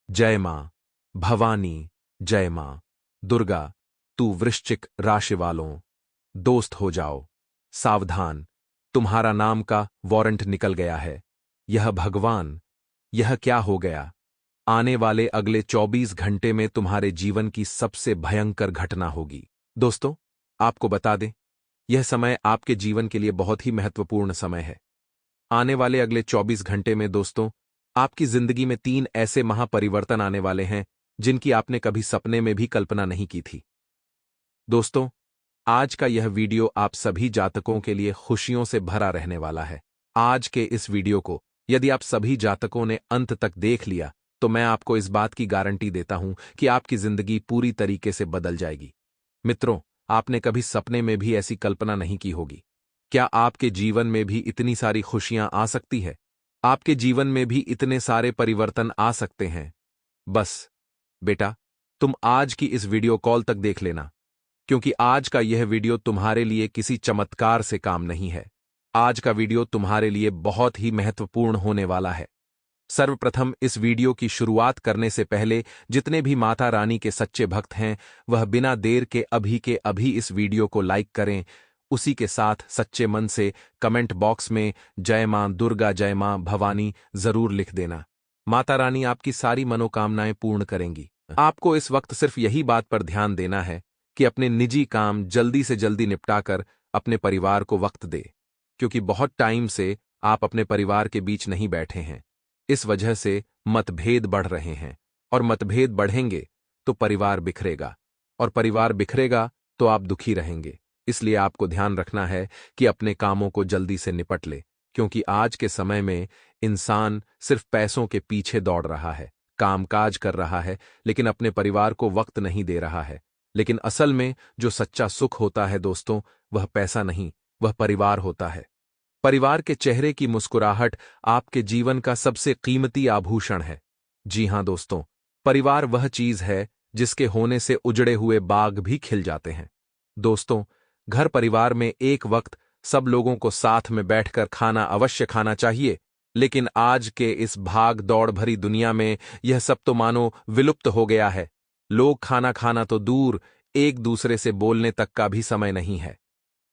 जय मां भवानी, जय मां दुर्गा। तू वृश्चिक राशि वालों, दोस्त हो जाओ। सावधान, तुम्हारा नाम का वारंट निकल गया है। यह भगवान, यह क्या हो गया? आने वाले अगले 24 घंटे में तुम्हारे जीवन की सबसे भयंकर घटना होगी। दोस्तों, आपको बता दें, यह समय आपके जीवन के लिए बहुत ही महत्वपूर्ण समय है। आने वाले अगले 24 घंटे में दोस्तों, आपकी जिंदगी में 3 ऐसे महापरिवर्तन आने वाले हैं जिनकी आपने कभी सपने में भी कल्पना नहीं की थी। दोस्तों, आज का यह वीडियो आप सभी जातकों के लिए खुशियों से भरा रहने वाला है। आज के इस वीडियो को यदि आप सभी जातकों ने अंत तक देख लिया तो मैं आपको इस बात की गारंटी देता हूं कि आपकी जिंदगी पूरी तरीके से बदल जाएगी। मित्रों, आपने कभी सपने में भी ऐसी कल्पना नहीं की होगी। क्या आपके जीवन में भी इतनी सारी खुशियां आ सकती है? आपके जीवन में भी इतने सारे परिवर्तन आ सकते हैं? बस बेटा, तुम आज की इस वीडियो कॉल तक देख लेना, क्योंकि आज का यह वीडियो तुम्हारे लिए किसी चमत्कार से काम नहीं है। आज का वीडियो तुम्हारे लिए बहुत ही महत्वपूर्ण होने वाला है। सर्वप्रथम इस वीडियो की शुरुआत करने से पहले जितने भी माता रानी के सच्चे भक्त हैं, वह बिना देर के अभी इस वीडियो को लाइक करें। उसी के साथ सच्चे मन से कमेंट बॉक्स में जय मां दुर्गा, जय मां भवानी जरूर लिख देना। माता रानी आपकी सारी मनोकामनाएं पूर्ण करेंगी। आपको इस वक्त सिर्फ यही बात पर ध्यान देना है कि अपने निजी काम जल्दी से जल्दी निपटाकर अपने परिवार को वक्त दे, क्योंकि बहुत टाइम से आप अपने परिवार के बीच नहीं बैठे हैं। इस वजह से मतभेद बढ़ रहे हैं, और मतभेद बढ़ेंगे तो परिवार बिखरेगा, और परिवार बिखरेगा तो आप दुखी रहेंगे। इसलिए आपको ध्यान रखना है कि अपने कामों को जल्दी से निपट ले, क्योंकि आज के समय में इंसान सिर्फ पैसों के पीछे दौड़ रहा है, कामकाज कर रहा है, लेकिन अपने परिवार को वक्त नहीं दे रहा है। लेकिन असल में जो सच्चा सुख होता है दोस्तों, वह पैसा नहीं, वह परिवार होता है। परिवार के चेहरे की मुस्कुराहट आपके जीवन का सबसे कीमती आभूषण है। जी हां दोस्तों, परिवार वह चीज है जिसके होने से उजड़े हुए बाग भी खिल जाते हैं। दोस्तों, घर परिवार में एक वक्त सब लोगों को साथ में बैठकर खाना अवश्य खाना चाहिए, लेकिन आज के इस भाग दौड़ भरी दुनिया में यह सब तो मानो विलुप्त हो गया है। लोग खाना खाना तो दूर, एक दूसरे से बोलने तक का भी समय नहीं है।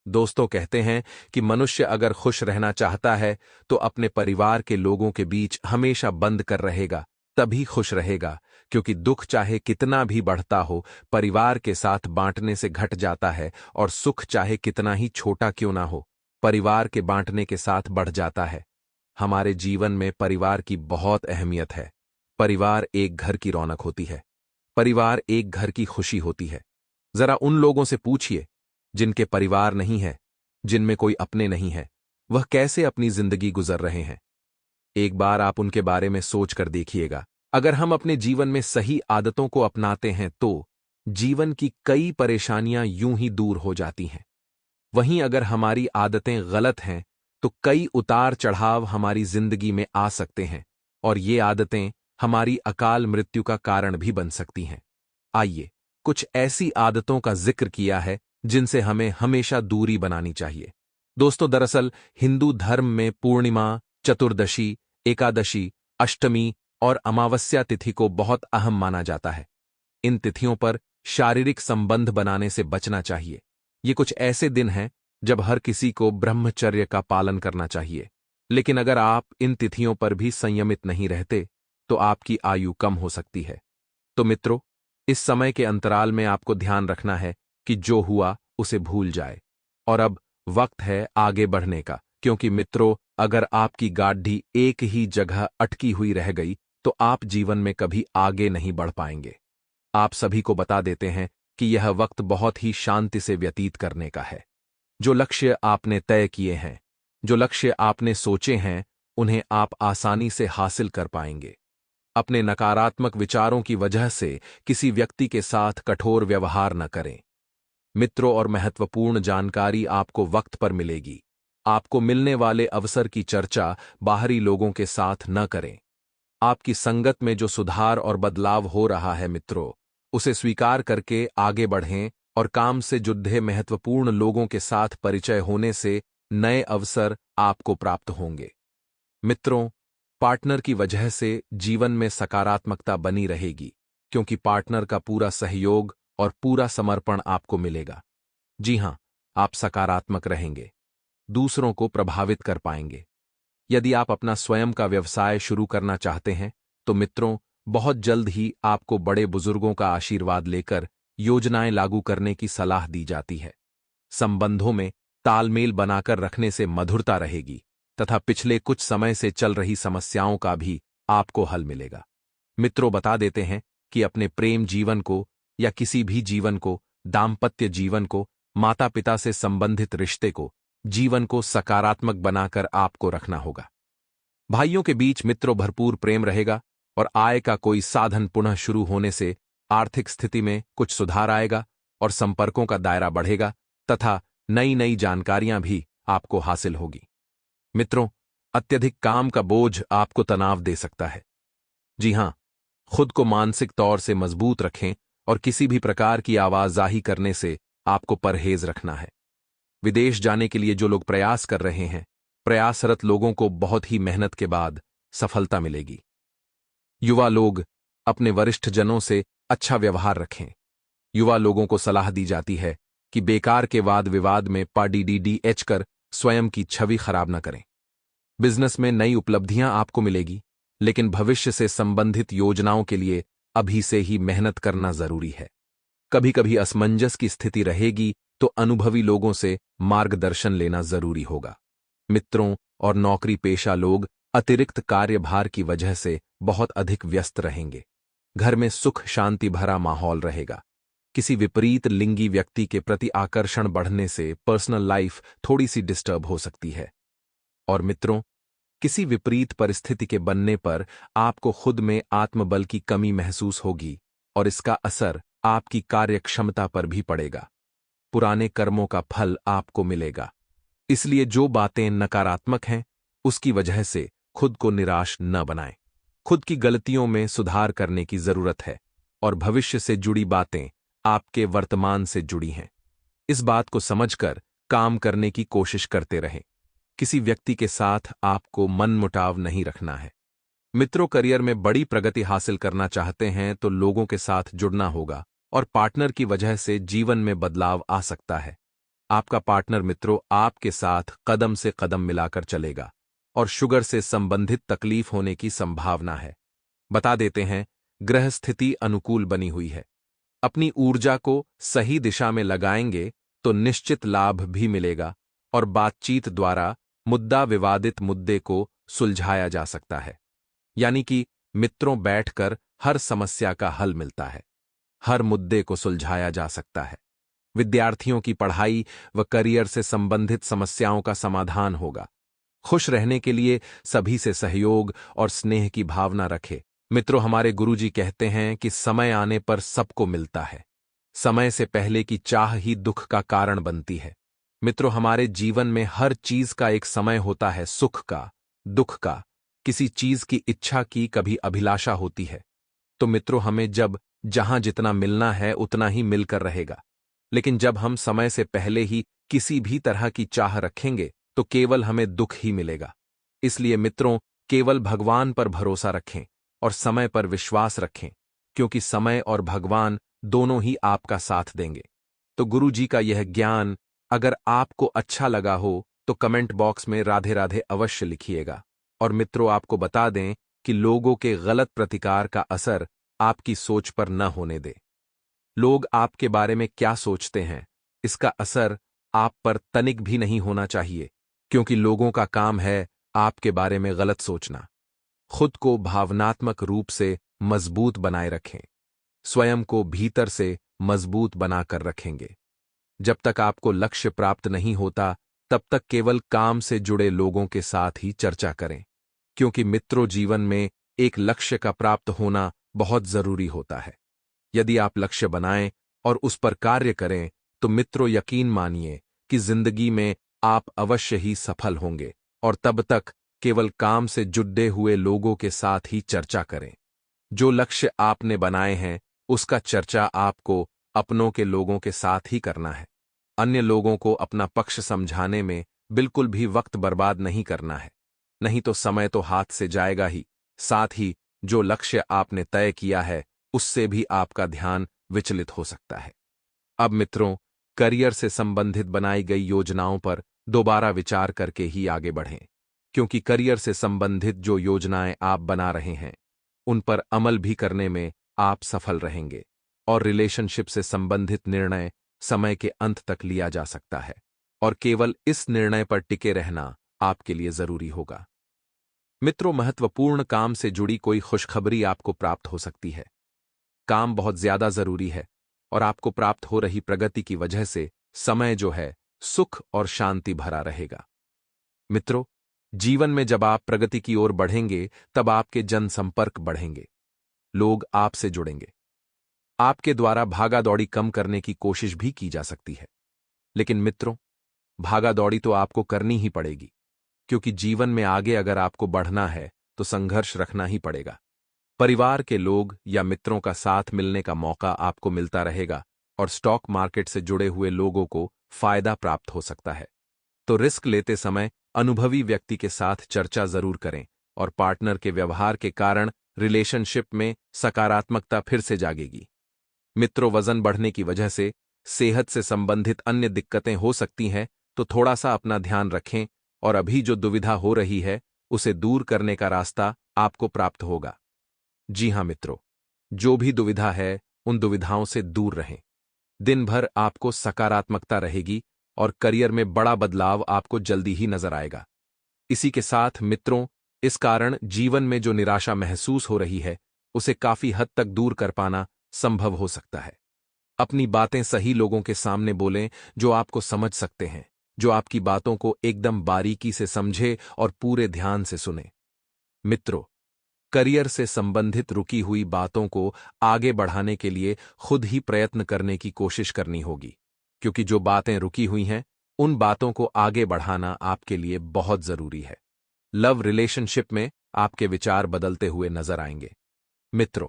दोस्तों, कहते हैं कि मनुष्य अगर खुश रहना चाहता है तो अपने परिवार के लोगों के बीच हमेशा बंद कर रहेगा, तभी खुश रहेगा। क्योंकि दुख चाहे कितना भी बढ़ता हो, परिवार के साथ बांटने से घट जाता है, और सुख चाहे कितना ही छोटा क्यों ना हो, परिवार के बांटने के साथ बढ़ जाता है। हमारे जीवन में परिवार की बहुत अहमियत है। परिवार एक घर की रौनक होती है। परिवार एक घर की खुशी होती है। जरा उन लोगों से पूछिए जिनके परिवार नहीं है, जिनमें कोई अपने नहीं है, वह कैसे अपनी जिंदगी गुजर रहे हैं। एक बार आप उनके बारे में सोच कर देखिएगा। अगर हम अपने जीवन में सही आदतों को अपनाते हैं तो जीवन की कई परेशानियां यूं ही दूर हो जाती हैं। वहीं अगर हमारी आदतें गलत हैं तो कई उतार चढ़ाव हमारी जिंदगी में आ सकते हैं, और ये आदतें हमारी अकाल मृत्यु का कारण भी बन सकती हैं। आइए, कुछ ऐसी आदतों का जिक्र किया है जिनसे हमें हमेशा दूरी बनानी चाहिए। दोस्तों, दरअसल हिंदू धर्म में पूर्णिमा, चतुर्दशी, एकादशी, अष्टमी और अमावस्या तिथि को बहुत अहम माना जाता है। इन तिथियों पर शारीरिक संबंध बनाने से बचना चाहिए। ये कुछ ऐसे दिन हैं जब हर किसी को ब्रह्मचर्य का पालन करना चाहिए। लेकिन अगर आप इन तिथियों पर भी संयमित नहीं रहते तो आपकी आयु कम हो सकती है। तो मित्रों, इस समय के अंतराल में आपको ध्यान रखना है कि जो हुआ उसे भूल जाए, और अब वक्त है आगे बढ़ने का। क्योंकि मित्रों, अगर आपकी गाड़ी एक ही जगह अटकी हुई रह गई तो आप जीवन में कभी आगे नहीं बढ़ पाएंगे। आप सभी को बता देते हैं कि यह वक्त बहुत ही शांति से व्यतीत करने का है। जो लक्ष्य आपने तय किए हैं, जो लक्ष्य आपने सोचे हैं, उन्हें आप आसानी से हासिल कर पाएंगे। अपने नकारात्मक विचारों की वजह से किसी व्यक्ति के साथ कठोर व्यवहार न करें। मित्रों, और महत्वपूर्ण जानकारी आपको वक्त पर मिलेगी। आपको मिलने वाले अवसर की चर्चा बाहरी लोगों के साथ न करें। आपकी संगत में जो सुधार और बदलाव हो रहा है मित्रों, उसे स्वीकार करके आगे बढ़ें, और काम से जुड़े महत्वपूर्ण लोगों के साथ परिचय होने से नए अवसर आपको प्राप्त होंगे। मित्रों, पार्टनर की वजह से जीवन में सकारात्मकता बनी रहेगी, क्योंकि पार्टनर का पूरा सहयोग और पूरा समर्पण आपको मिलेगा। जी हां, आप सकारात्मक रहेंगे, दूसरों को प्रभावित कर पाएंगे। यदि आप अपना स्वयं का व्यवसाय शुरू करना चाहते हैं, तो मित्रों, बहुत जल्द ही आपको बड़े बुजुर्गों का आशीर्वाद लेकर योजनाएं लागू करने की सलाह दी जाती है। संबंधों में तालमेल बनाकर रखने से मधुरता रहेगी तथा पिछले कुछ समय से चल रही समस्याओं का भी आपको हल मिलेगा। मित्रों, बता देते हैं कि अपने प्रेम जीवन को या किसी भी जीवन को, दाम्पत्य जीवन को, माता पिता से संबंधित रिश्ते को, जीवन को सकारात्मक बनाकर आपको रखना होगा। भाइयों के बीच मित्रों भरपूर प्रेम रहेगा और आय का कोई साधन पुनः शुरू होने से आर्थिक स्थिति में कुछ सुधार आएगा और संपर्कों का दायरा बढ़ेगा तथा नई नई जानकारियां भी आपको हासिल होगी। मित्रों, अत्यधिक काम का बोझ आपको तनाव दे सकता है। जी हां, खुद को मानसिक तौर से मजबूत रखें और किसी भी प्रकार की आवाजाही करने से आपको परहेज रखना है। विदेश जाने के लिए जो लोग प्रयास कर रहे हैं, प्रयासरत लोगों को बहुत ही मेहनत के बाद सफलता मिलेगी। युवा लोग अपने वरिष्ठ जनों से अच्छा व्यवहार रखें। युवा लोगों को सलाह दी जाती है कि बेकार के वाद विवाद में पाडीडीडीएच कर स्वयं की छवि खराब न करें। बिजनेस में नई उपलब्धियां आपको मिलेगी, लेकिन भविष्य से संबंधित योजनाओं के लिए अभी से ही मेहनत करना जरूरी है। कभी कभी असमंजस की स्थिति रहेगी, तो अनुभवी लोगों से मार्गदर्शन लेना जरूरी होगा। मित्रों और नौकरी पेशा लोग अतिरिक्त कार्यभार की वजह से बहुत अधिक व्यस्त रहेंगे। घर में सुख शांति भरा माहौल रहेगा। किसी विपरीत लिंगी व्यक्ति के प्रति आकर्षण बढ़ने से पर्सनल लाइफ थोड़ी सी डिस्टर्ब हो सकती है। और मित्रों, किसी विपरीत परिस्थिति के बनने पर आपको खुद में आत्मबल की कमी महसूस होगी और इसका असर आपकी कार्यक्षमता पर भी पड़ेगा। पुराने कर्मों का फल आपको मिलेगा। इसलिए जो बातें नकारात्मक हैं, उसकी वजह से खुद को निराश न बनाएं। खुद की गलतियों में सुधार करने की जरूरत है और भविष्य से जुड़ी बातें आपके वर्तमान से जुड़ी हैं। इस बात को समझकर काम करने की कोशिश करते रहें। किसी व्यक्ति के साथ आपको मनमुटाव नहीं रखना है। मित्रों, करियर में बड़ी प्रगति हासिल करना चाहते हैं तो लोगों के साथ जुड़ना होगा और पार्टनर की वजह से जीवन में बदलाव आ सकता है। आपका पार्टनर मित्रों आपके साथ कदम से कदम मिलाकर चलेगा और शुगर से संबंधित तकलीफ होने की संभावना है। बता देते हैं, ग्रह स्थिति अनुकूल बनी हुई है। अपनी ऊर्जा को सही दिशा में लगाएंगे तो निश्चित लाभ भी मिलेगा और बातचीत द्वारा मुद्दा विवादित मुद्दे को सुलझाया जा सकता है। यानी कि मित्रों, बैठकर हर समस्या का हल मिलता है, हर मुद्दे को सुलझाया जा सकता है। विद्यार्थियों की पढ़ाई व करियर से संबंधित समस्याओं का समाधान होगा। खुश रहने के लिए सभी से सहयोग और स्नेह की भावना रखें। मित्रों, हमारे गुरुजी कहते हैं कि समय आने पर सबको मिलता है। समय से पहले की चाह ही दुख का कारण बनती है। मित्रों, हमारे जीवन में हर चीज का एक समय होता है, सुख का, दुख का। किसी चीज की इच्छा की कभी अभिलाषा होती है। तो मित्रों, हमें जब जहां जितना मिलना है उतना ही मिलकर रहेगा। लेकिन जब हम समय से पहले ही किसी भी तरह की चाह रखेंगे तो केवल हमें दुख ही मिलेगा। इसलिए मित्रों, केवल भगवान पर भरोसा रखें और समय पर विश्वास रखें, क्योंकि समय और भगवान दोनों ही आपका साथ देंगे। तो गुरु जी का यह ज्ञान अगर आपको अच्छा लगा हो तो कमेंट बॉक्स में राधे राधे अवश्य लिखिएगा। और मित्रों, आपको बता दें कि लोगों के गलत प्रतिकार का असर आपकी सोच पर न होने दे। लोग आपके बारे में क्या सोचते हैं, इसका असर आप पर तनिक भी नहीं होना चाहिए, क्योंकि लोगों का काम है आपके बारे में गलत सोचना। खुद को भावनात्मक रूप से मजबूत बनाए रखें। स्वयं को भीतर से मजबूत बनाकर रखेंगे। जब तक आपको लक्ष्य प्राप्त नहीं होता, तब तक केवल काम से जुड़े लोगों के साथ ही चर्चा करें, क्योंकि मित्रों, जीवन में एक लक्ष्य का प्राप्त होना बहुत जरूरी होता है। यदि आप लक्ष्य बनाएं और उस पर कार्य करें तो मित्रों, यकीन मानिए कि जिंदगी में आप अवश्य ही सफल होंगे। और तब तक केवल काम से जुड़े हुए लोगों के साथ ही चर्चा करें। जो लक्ष्य आपने बनाए हैं उसका चर्चा आपको अपनों के लोगों के साथ ही करना है। अन्य लोगों को अपना पक्ष समझाने में बिल्कुल भी वक्त बर्बाद नहीं करना है। नहीं तो समय तो हाथ से जाएगा ही, साथ ही जो लक्ष्य आपने तय किया है उससे भी आपका ध्यान विचलित हो सकता है। अब मित्रों, करियर से संबंधित बनाई गई योजनाओं पर दोबारा विचार करके ही आगे बढ़ें, क्योंकि करियर से संबंधित जो योजनाएं आप बना रहे हैं उन पर अमल भी करने में आप सफल रहेंगे और रिलेशनशिप से संबंधित निर्णय समय के अंत तक लिया जा सकता है और केवल इस निर्णय पर टिके रहना आपके लिए जरूरी होगा। मित्रों, महत्वपूर्ण काम से जुड़ी कोई खुशखबरी आपको प्राप्त हो सकती है। काम बहुत ज्यादा जरूरी है और आपको प्राप्त हो रही प्रगति की वजह से समय जो है सुख और शांति भरा रहेगा। मित्रों, जीवन में जब आप प्रगति की ओर बढ़ेंगे तब आपके जनसंपर्क बढ़ेंगे, लोग आपसे जुड़ेंगे। आपके द्वारा भागादौड़ी कम करने की कोशिश भी की जा सकती है, लेकिन मित्रों, भागादौड़ी तो आपको करनी ही पड़ेगी, क्योंकि जीवन में आगे अगर आपको बढ़ना है तो संघर्ष रखना ही पड़ेगा। परिवार के लोग या मित्रों का साथ मिलने का मौका आपको मिलता रहेगा और स्टॉक मार्केट से जुड़े हुए लोगों को फायदा प्राप्त हो सकता है। तो रिस्क लेते समय अनुभवी व्यक्ति के साथ चर्चा जरूर करें और पार्टनर के व्यवहार के कारण रिलेशनशिप में सकारात्मकता फिर से जागेगी। मित्रों, वजन बढ़ने की वजह से सेहत से संबंधित अन्य दिक्कतें हो सकती हैं, तो थोड़ा सा अपना ध्यान रखें और अभी जो दुविधा हो रही है उसे दूर करने का रास्ता आपको प्राप्त होगा। जी हां मित्रों, जो भी दुविधा है उन दुविधाओं से दूर रहें। दिन भर आपको सकारात्मकता रहेगी और करियर में बड़ा बदलाव आपको जल्दी ही नजर आएगा। इसी के साथ मित्रों, इस कारण जीवन में जो निराशा महसूस हो रही है उसे काफी हद तक दूर कर पाना संभव हो सकता है। अपनी बातें सही लोगों के सामने बोलें जो आपको समझ सकते हैं, जो आपकी बातों को एकदम बारीकी से समझे और पूरे ध्यान से सुने। मित्रों, करियर से संबंधित रुकी हुई बातों को आगे बढ़ाने के लिए खुद ही प्रयत्न करने की कोशिश करनी होगी, क्योंकि जो बातें रुकी हुई हैं उन बातों को आगे बढ़ाना आपके लिए बहुत जरूरी है। लव रिलेशनशिप में आपके विचार बदलते हुए नजर आएंगे मित्रों,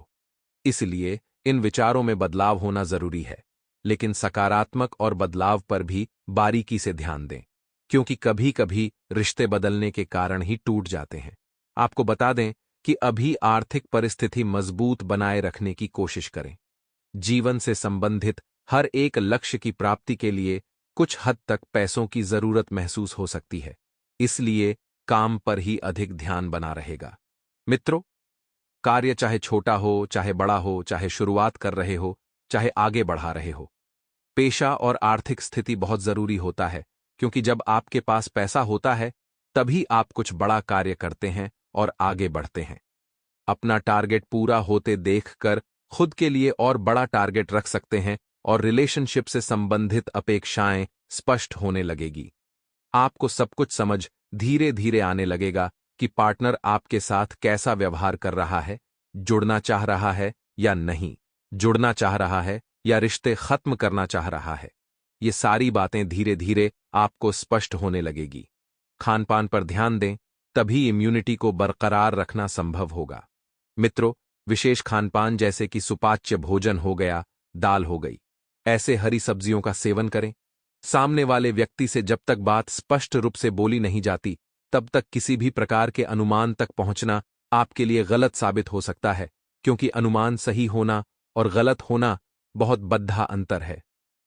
इसलिए इन विचारों में बदलाव होना जरूरी है, लेकिन सकारात्मक और बदलाव पर भी बारीकी से ध्यान दें, क्योंकि कभी कभी रिश्ते बदलने के कारण ही टूट जाते हैं। आपको बता दें कि अभी आर्थिक परिस्थिति मजबूत बनाए रखने की कोशिश करें। जीवन से संबंधित हर एक लक्ष्य की प्राप्ति के लिए कुछ हद तक पैसों की जरूरत महसूस हो सकती है, इसलिए काम पर ही अधिक ध्यान बना रहेगा। मित्रों, कार्य चाहे छोटा हो, चाहे बड़ा हो, चाहे शुरुआत कर रहे हो, चाहे आगे बढ़ा रहे हो, पेशा और आर्थिक स्थिति बहुत जरूरी होता है, क्योंकि जब आपके पास पैसा होता है तभी आप कुछ बड़ा कार्य करते हैं और आगे बढ़ते हैं। अपना टारगेट पूरा होते देखकर खुद के लिए और बड़ा टारगेट रख सकते हैं और रिलेशनशिप से संबंधित अपेक्षाएं स्पष्ट होने लगेगी। आपको सब कुछ समझ धीरे धीरे आने लगेगा कि पार्टनर आपके साथ कैसा व्यवहार कर रहा है, जुड़ना चाह रहा है या नहीं, जुड़ना चाह रहा है या रिश्ते खत्म करना चाह रहा है। ये सारी बातें धीरे धीरे आपको स्पष्ट होने लगेगी। खानपान पर ध्यान दें, तभी इम्यूनिटी को बरकरार रखना संभव होगा। मित्रों, विशेष खानपान जैसे कि सुपाच्य भोजन हो गया, दाल हो गई, ऐसे हरी सब्जियों का सेवन करें। सामने वाले व्यक्ति से जब तक बात स्पष्ट रूप से बोली नहीं जाती तब तक किसी भी प्रकार के अनुमान तक पहुंचना आपके लिए गलत साबित हो सकता है, क्योंकि अनुमान सही होना और गलत होना बहुत बद्धा अंतर है।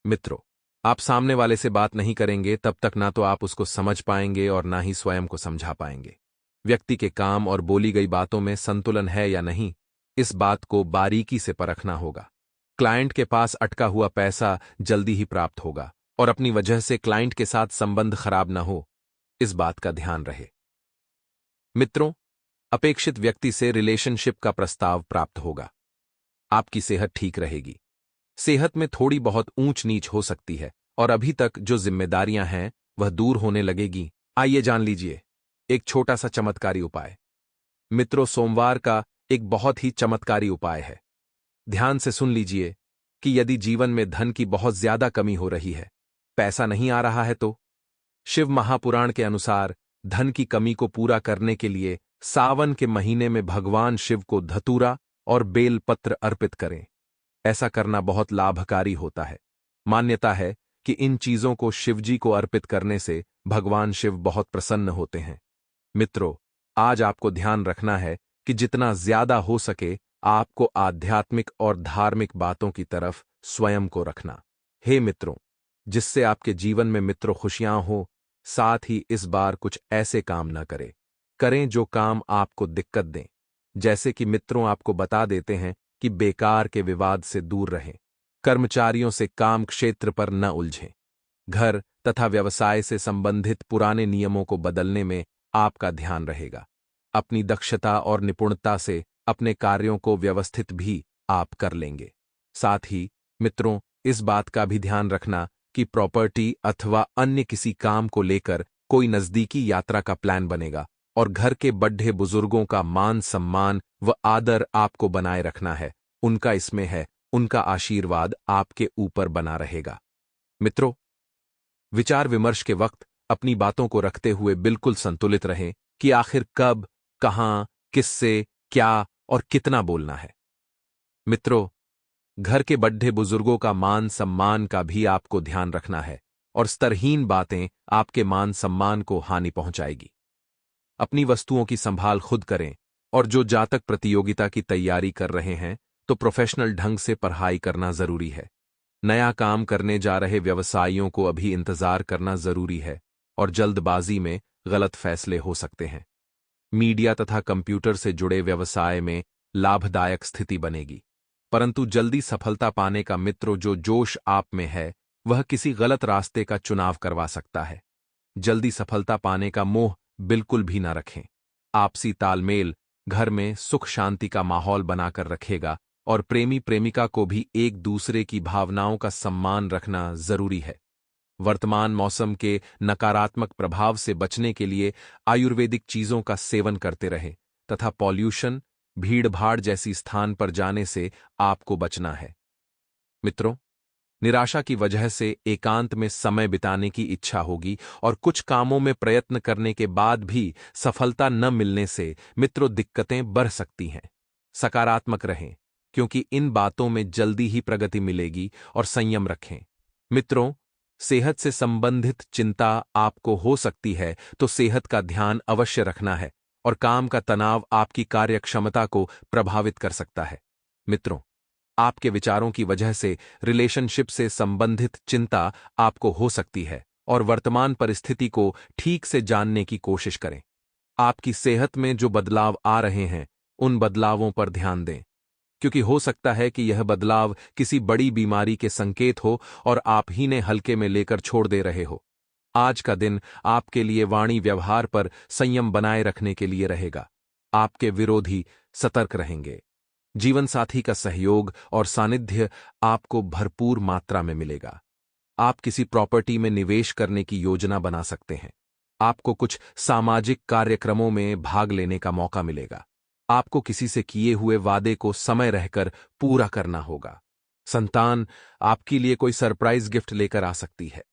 मित्रों, आप सामने वाले से बात नहीं करेंगे तब तक ना तो आप उसको समझ पाएंगे और ना ही स्वयं को समझा पाएंगे। व्यक्ति के काम और बोली गई बातों में संतुलन है या नहीं, इस बात को बारीकी से परखना होगा। क्लाइंट के पास अटका हुआ पैसा जल्दी ही प्राप्त होगा और अपनी वजह से क्लाइंट के साथ संबंध खराब न हो, इस बात का ध्यान रहे। मित्रों, अपेक्षित व्यक्ति से रिलेशनशिप का प्रस्ताव प्राप्त होगा। आपकी सेहत ठीक रहेगी। सेहत में थोड़ी बहुत ऊंच नीच हो सकती है और अभी तक जो जिम्मेदारियां हैं वह दूर होने लगेगी। आइए जान लीजिए एक छोटा सा चमत्कारी उपाय। मित्रों, सोमवार का एक बहुत ही चमत्कारी उपाय है। ध्यान से सुन लीजिए कि यदि जीवन में धन की बहुत ज्यादा कमी हो रही है, पैसा नहीं आ रहा है, तो शिव महापुराण के अनुसार धन की कमी को पूरा करने के लिए सावन के महीने में भगवान शिव को धतूरा और बेलपत्र अर्पित करें। ऐसा करना बहुत लाभकारी होता है। मान्यता है कि इन चीजों को शिवजी को अर्पित करने से भगवान शिव बहुत प्रसन्न होते हैं। मित्रों, आज आपको ध्यान रखना है कि जितना ज्यादा हो सके आपको आध्यात्मिक और धार्मिक बातों की तरफ स्वयं को रखना। हे मित्रों, जिससे आपके जीवन में मित्रों खुशियां हो, साथ ही इस बार कुछ ऐसे काम न करें जो काम आपको दिक्कत दें। जैसे कि मित्रों आपको बता देते हैं कि बेकार के विवाद से दूर रहें, कर्मचारियों से काम क्षेत्र पर न उलझें, घर तथा व्यवसाय से संबंधित पुराने नियमों को बदलने में आपका ध्यान रहेगा। अपनी दक्षता और निपुणता से अपने कार्यों को व्यवस्थित भी आप कर लेंगे। साथ ही मित्रों, इस बात का भी ध्यान रखना कि प्रॉपर्टी अथवा अन्य किसी काम को लेकर कोई नजदीकी यात्रा का प्लान बनेगा और घर के बड्ढे बुजुर्गों का मान सम्मान व आदर आपको बनाए रखना है। उनका इसमें है, उनका आशीर्वाद आपके ऊपर बना रहेगा। मित्रों, विचार विमर्श के वक्त अपनी बातों को रखते हुए बिल्कुल संतुलित रहें कि आखिर कब, कहां, किससे, क्या और कितना बोलना है। मित्रों, घर के बड्ढे बुजुर्गों का मान सम्मान का भी आपको ध्यान रखना है और स्तरहीन बातें आपके मान सम्मान को हानि पहुंचाएगी। अपनी वस्तुओं की संभाल खुद करें और जो जातक प्रतियोगिता की तैयारी कर रहे हैं तो प्रोफेशनल ढंग से पढ़ाई करना जरूरी है। नया काम करने जा रहे व्यवसायियों को अभी इंतजार करना जरूरी है और जल्दबाजी में गलत फैसले हो सकते हैं। मीडिया तथा कंप्यूटर से जुड़े व्यवसाय में लाभदायक स्थिति बनेगी, परंतु जल्दी सफलता पाने का मित्रों जो जोश आप में है वह किसी गलत रास्ते का चुनाव करवा सकता है। जल्दी सफलता पाने का मोह बिल्कुल भी ना रखें। आपसी तालमेल घर में सुख शांति का माहौल बनाकर रखेगा और प्रेमी प्रेमिका को भी एक दूसरे की भावनाओं का सम्मान रखना जरूरी है। वर्तमान मौसम के नकारात्मक प्रभाव से बचने के लिए आयुर्वेदिक चीजों का सेवन करते रहें तथा पॉल्यूशन, भीड़भाड़ जैसी स्थान पर जाने से आपको बचना है। मित्रों, निराशा की वजह से एकांत में समय बिताने की इच्छा होगी और कुछ कामों में प्रयत्न करने के बाद भी सफलता न मिलने से मित्रों दिक्कतें बढ़ सकती हैं। सकारात्मक रहें क्योंकि इन बातों में जल्दी ही प्रगति मिलेगी और संयम रखें। मित्रों, सेहत से संबंधित चिंता आपको हो सकती है तो सेहत का ध्यान अवश्य रखना है और काम का तनाव आपकी कार्यक्षमता को प्रभावित कर सकता है। मित्रों, आपके विचारों की वजह से रिलेशनशिप से संबंधित चिंता आपको हो सकती है और वर्तमान परिस्थिति को ठीक से जानने की कोशिश करें। आपकी सेहत में जो बदलाव आ रहे हैं उन बदलावों पर ध्यान दें, क्योंकि हो सकता है कि यह बदलाव किसी बड़ी बीमारी के संकेत हो और आप ही ने हल्के में लेकर छोड़ दे रहे हो। आज का दिन आपके लिए वाणी व्यवहार पर संयम बनाए रखने के लिए रहेगा। आपके विरोधी सतर्क रहेंगे। जीवन साथी का सहयोग और सानिध्य आपको भरपूर मात्रा में मिलेगा। आप किसी प्रॉपर्टी में निवेश करने की योजना बना सकते हैं। आपको कुछ सामाजिक कार्यक्रमों में भाग लेने का मौका मिलेगा। आपको किसी से किए हुए वादे को समय रहकर पूरा करना होगा। संतान आपके लिए कोई सरप्राइज गिफ्ट लेकर आ सकती है।